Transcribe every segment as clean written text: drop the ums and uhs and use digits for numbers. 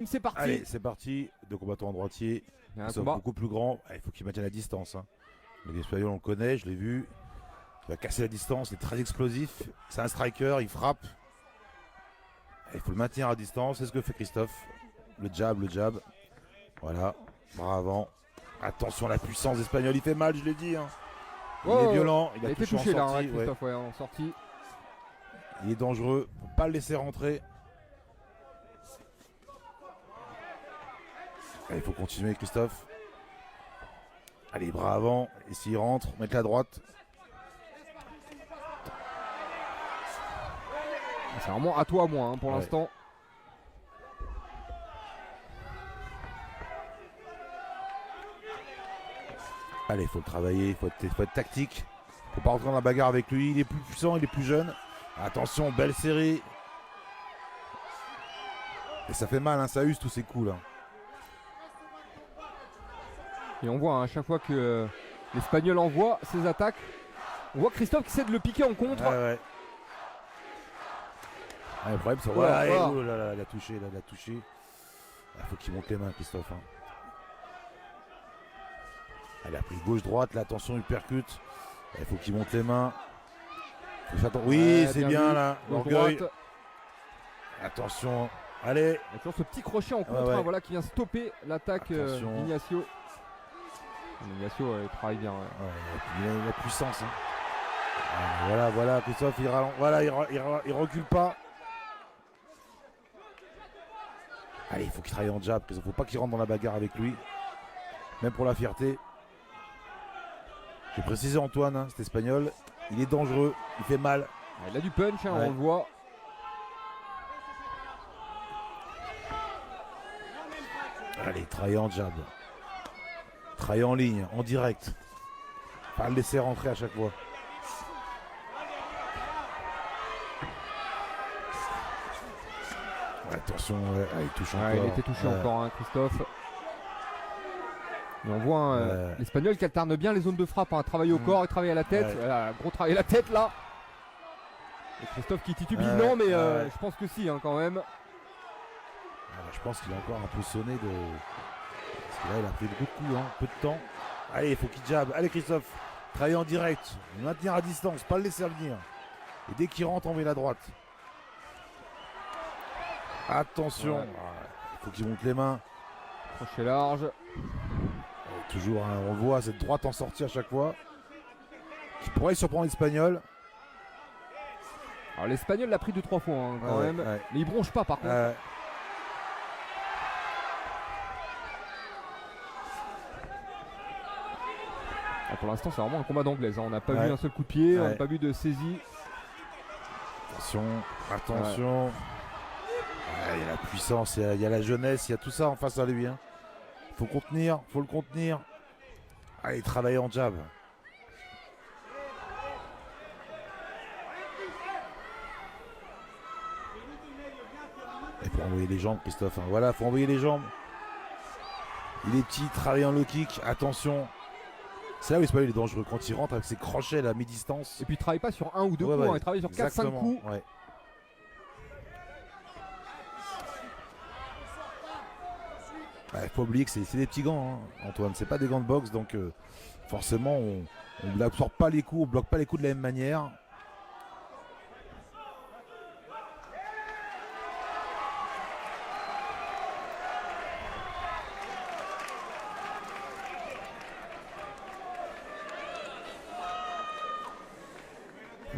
C'est parti. Allez, c'est parti. Deux combattants en droitier. Ils sont beaucoup plus grands. Il faut qu'ils maintiennent la distance. Hein. Le Espagnol, on le connaît, je l'ai vu. Il va casser la distance. Il est très explosif. C'est un striker. Il frappe. Il faut le maintenir à distance. C'est ce que fait Christophe. Le jab, le jab. Voilà. Bras avant. Attention à la puissance espagnole. Il fait mal, je l'ai dit. Hein. Il est violent. Il a été touché en là, sortie, Christophe, ouais, en sortie. Il est dangereux. Faut pas le laisser rentrer. Il faut continuer, Christophe. Allez, bras avant. Et s'il rentre, mettre la droite. C'est vraiment à toi, à moi, hein, pour l'instant. Allez, il faut le travailler. Il faut être tactique. Faut pas rentrer dans la bagarre avec lui. Il est plus puissant, il est plus jeune. Attention, belle série. Et ça fait mal, hein, ça use tous ces coups là. Et on voit hein, à chaque fois que l'Espagnol envoie ses attaques, on voit Christophe qui essaie de le piquer en contre. Ouais. Ah, le problème, c'est voilà. Oh là là, il a touché, là, il a touché. Il faut qu'il monte les mains, Christophe. Hein. Il a pris gauche-droite, là, attention, il percute. Il faut qu'il monte les mains. Oui, c'est bien là. L'orgueil. Attention. Allez. Il y a toujours ce petit crochet en contre hein, voilà, qui vient stopper l'attaque d'Ignacio. Ignacio il travaille bien. Il a la puissance. Hein. Voilà, Christophe, il recule pas. Allez, il faut qu'il travaille en jab. Il ne faut pas qu'il rentre dans la bagarre avec lui. Même pour la fierté. J'ai précisé Antoine, hein, cet espagnol. Il est dangereux, il fait mal. Il a du punch, hein, on le voit. Allez, travailler en jab. Travailler en ligne, en direct. Pas le laisser rentrer à chaque fois. Attention, il touche encore. Il était touché encore, hein, Christophe. Et on voit l'Espagnol qui alterne bien les zones de frappe, hein, travailler au corps et travailler à la tête. Voilà, gros travail à la tête là. Et Christophe qui titubille, non mais je pense que si hein, quand même. Je pense qu'il est encore un peu sonné de. Parce que là il a pris beaucoup de coups, hein, peu de temps. Allez, il faut qu'il jab. Allez Christophe, travailler en direct, le maintenir à distance, pas le laisser venir. Et dès qu'il rentre, envoyer la droite. Attention, il faut qu'il monte les mains. Crochet large. Toujours, hein, on voit cette droite en sortie à chaque fois. Qui pourrait surprendre l'Espagnol. Alors l'Espagnol l'a pris 2-3 fois hein, quand même. Mais il bronche pas par contre. Pour l'instant c'est vraiment un combat d'anglaise. Hein. On n'a pas vu un seul coup de pied, on n'a pas vu de saisie. Attention. Il y a la puissance, il y a la jeunesse, il y a tout ça en face à lui. Hein. Faut le contenir. Allez, travailler en jab. Et pour envoyer les jambes, Christophe. Hein. Voilà, faut envoyer les jambes. Il est petit, travailler en low kick. Attention. C'est là où il est dangereux quand il rentre avec ses crochets à mi-distance. Et puis il travaille pas sur un ou deux coups, hein, il travaille sur 4-5 coups. Il faut oublier que c'est des petits gants, hein, Antoine. C'est pas des gants de boxe, donc forcément on n'absorbe pas les coups, on bloque pas les coups de la même manière.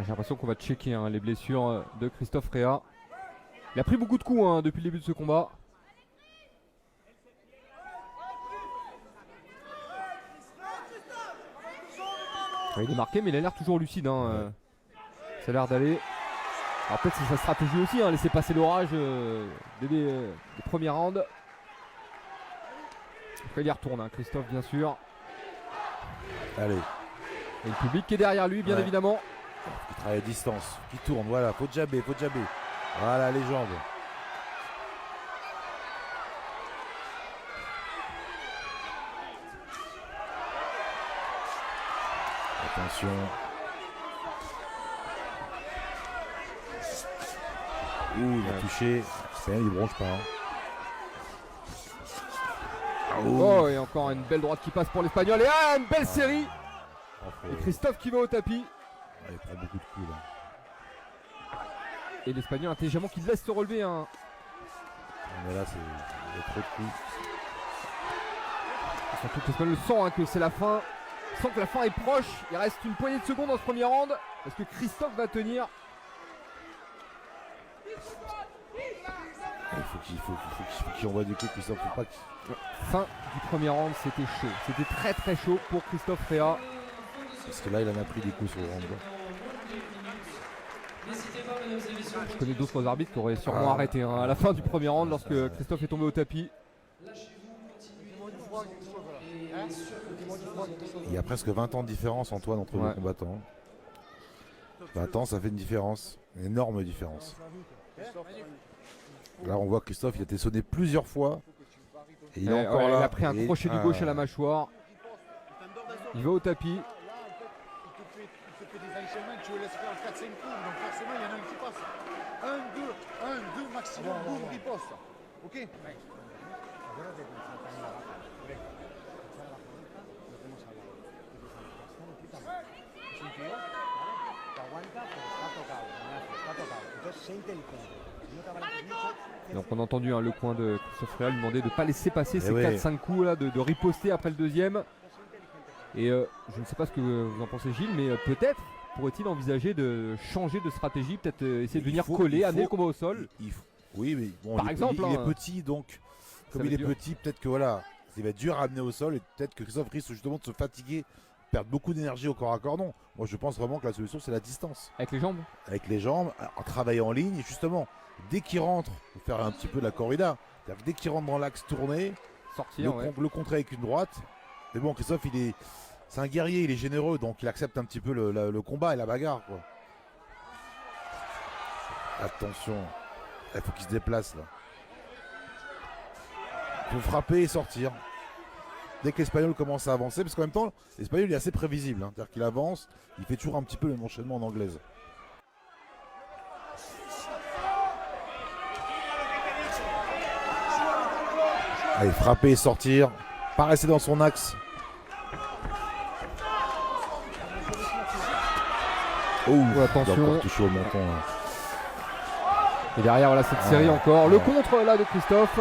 J'ai l'impression qu'on va checker hein, les blessures de Christophe Réa. Il a pris beaucoup de coups hein, depuis le début de ce combat. Il est marqué mais il a l'air toujours lucide. Hein. Ça a l'air d'aller. Alors peut-être c'est sa stratégie aussi, hein, laisser passer l'orage des premiers rounds. Après il y retourne, hein, Christophe bien sûr. Allez. Et le public qui est derrière lui bien évidemment. Il travaille à distance, qui tourne, voilà, faut jabber. Voilà les jambes. Attention. Il a touché. Il bronche pas. Hein. Oh, et encore une belle droite qui passe pour l'Espagnol. Et une belle série. Et Christophe qui va au tapis. Il prend beaucoup de coups là. Et l'Espagnol intelligemment qui laisse se relever. Mais là, il y a trop de coups. Surtout que l'Espagnol sent que c'est la fin. Il sent que la fin est proche. Il reste une poignée de secondes dans ce premier round. Est-ce que Christophe va tenir? Il faut qu'il envoie des coups, Christophe. Faut pas qu'il... Fin du premier round, c'était chaud. C'était très très chaud pour Christophe Réa. Parce que là, il en a pris des coups sur le round. Je connais d'autres arbitres qui auraient sûrement arrêté à la fin du premier round lorsque Christophe est tombé au tapis. Il y a presque 20 ans de différence, Antoine, entre les combattants. 20 ans, ça fait une différence. Une énorme différence. Là, on voit que Christophe, il a été sonné plusieurs fois. Et il est encore là. Il a pris un crochet du gauche à la mâchoire. Il va au tapis. Il te fait des enchaînements, tu le laisses faire 4-5 coups, donc forcément il y en a un qui passe. 1, 2 maximum, boum, riposte. Ok. Donc on a entendu le coin de Christophe Réa lui demander de ne pas laisser passer ces 4-5 coups là, de riposter après le deuxième. Et je ne sais pas ce que vous en pensez, Gilles, mais peut-être pourrait-il envisager de changer de stratégie, peut-être essayer de venir coller, amener le combat au sol. Oui, mais bon, par exemple, il est petit, donc comme il est petit, peut-être que voilà, il va être dur à amener au sol et peut-être que Christophe risque justement de se fatiguer, perdre beaucoup d'énergie au corps à corps. Non, moi je pense vraiment que la solution c'est la distance. Avec les jambes. Avec les jambes, en travaillant en ligne, et justement, dès qu'il rentre, il faut faire un petit peu de la corrida. C'est-à-dire que dès qu'il rentre dans l'axe tourné, sortir, le contrer avec une droite. Mais bon, Christophe, c'est un guerrier, il est généreux, donc il accepte un petit peu le combat et la bagarre, quoi. Attention, il faut qu'il se déplace là. Il faut frapper et sortir. Dès que l'Espagnol commence à avancer, parce qu'en même temps, l'Espagnol est assez prévisible. C'est-à-dire qu'il avance, il fait toujours un petit peu le même enchaînement en anglaise. Allez, frapper et sortir. Pas rester dans son axe. Attention. Il a encore touché au menton. Là. Et derrière, voilà cette série encore. Le contre là de Christophe.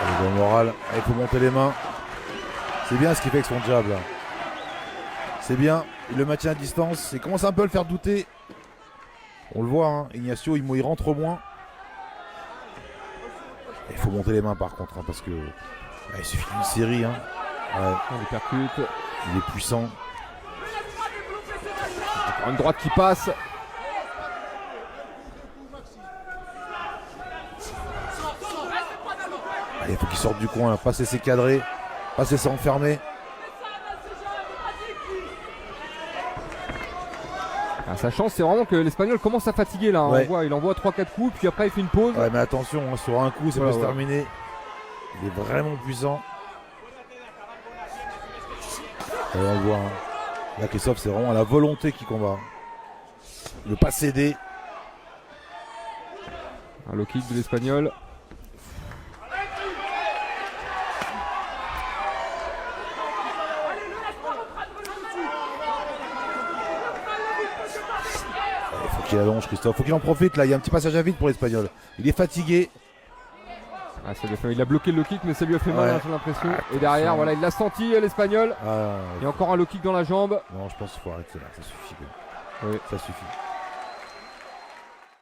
Allez, bon moral. Il faut monter les mains. C'est bien ce qu'il fait avec son jab là. C'est bien. Il le maintient à distance. Il commence un peu à le faire douter. On le voit, hein. Ignacio, il rentre moins. Il faut monter les mains par contre, parce que il suffit d'une série. Hein. On les percute. Il est puissant. Encore une droite qui passe. Il faut qu'il sorte du coin, là. Pas se laisser cadrer, pas se laisser enfermer. Sa chance, c'est vraiment que l'Espagnol commence à fatiguer là. On voit, il envoie 3-4 coups, puis après il fait une pause. Ouais, mais attention, hein, sur un coup, ça peut se terminer. Il est vraiment puissant. Et on le voit. Hein. Là, Christophe, c'est vraiment la volonté qui combat. Ne pas céder. Un low kick de l'Espagnol. Il allonge Christophe, faut qu'il en profite là, il y a un petit passage à vide pour l'Espagnol. Il est fatigué. Il a bloqué le low kick mais ça lui a fait mal, j'ai l'impression. Et derrière, voilà, il l'a senti l'Espagnol. Il y a encore un low kick dans la jambe. Non, je pense qu'il faut arrêter là, ça suffit. Oui. Ça suffit.